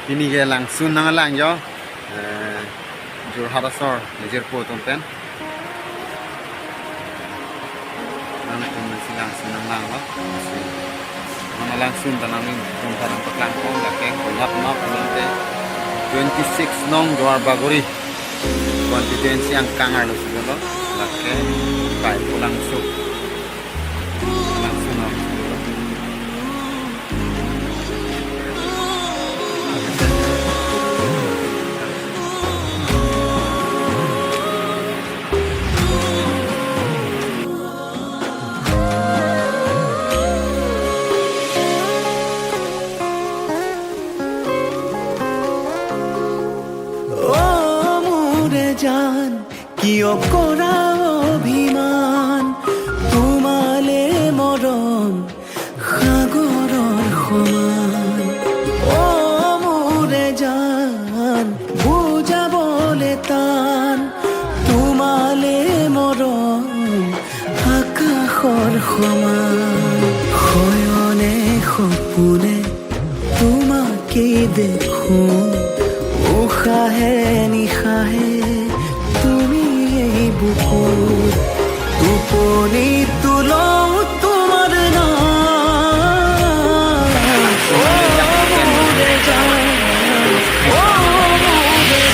Kini ke langsung nang lang yo Jorhatasor ନିଜର ପୁଅ ତମ୍ପେନ୍ nang tumsi langsung nang lang lo nang langsung tanang tum tanang paklang ko lake kulap ma pulante 26 nong Dwar Bagori constituency ang kangar lo siguro lake pai pulang suk langsung no জান কিয় কৰা অভিমান তোমালে মৰম সাগৰৰ সমান অ মোৰে জান বুজাবলে টান তোমালে মৰম আকাশৰ সমান শয়নে সপোনে তোমাকে দেখো উশাহে নিশাহে তুমি এই বুকুত টোপনি তুলো তোমার নাম ও মোরে জান ও মোরে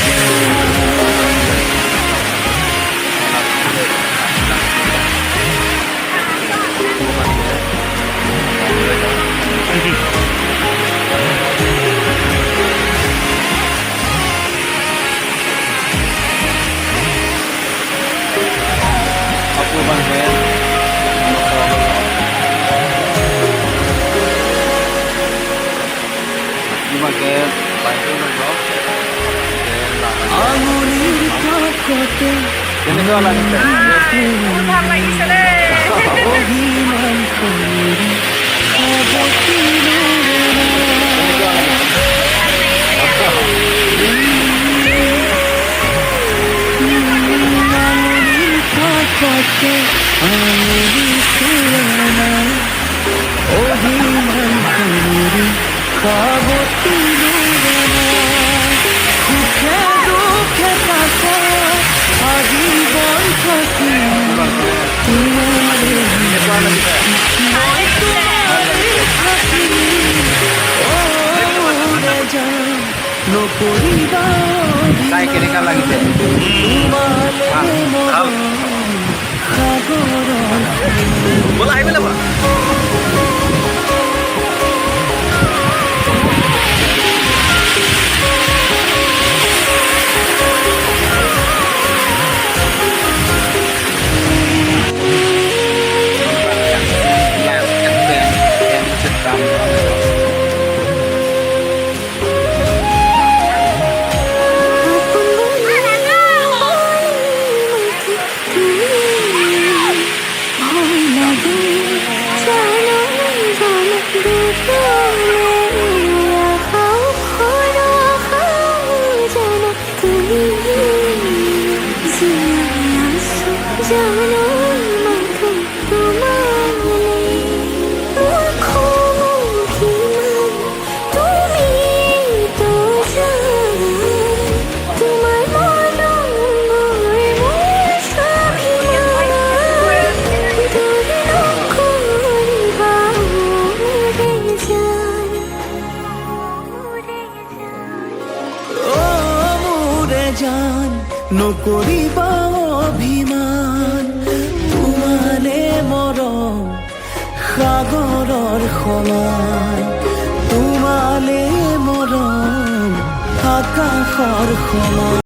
আঙুলির কাকতে অভিমান করি আঙুলির কাকতে আঙুলি তুলনা অভিমান করি কাবতি সুখে দুঃখে কাছে আজীবন থাকি তোমারে থাকি ও মোরে জান নকৰিবা তাই কেনেকা লাগিছে তোমালে মৰম সাগৰৰ বলা আহিবলে বলা জান নকৰিবা অভিমান তোমালে মৰম সাগৰৰ সমান তোমালে মৰম আকাশৰ সমান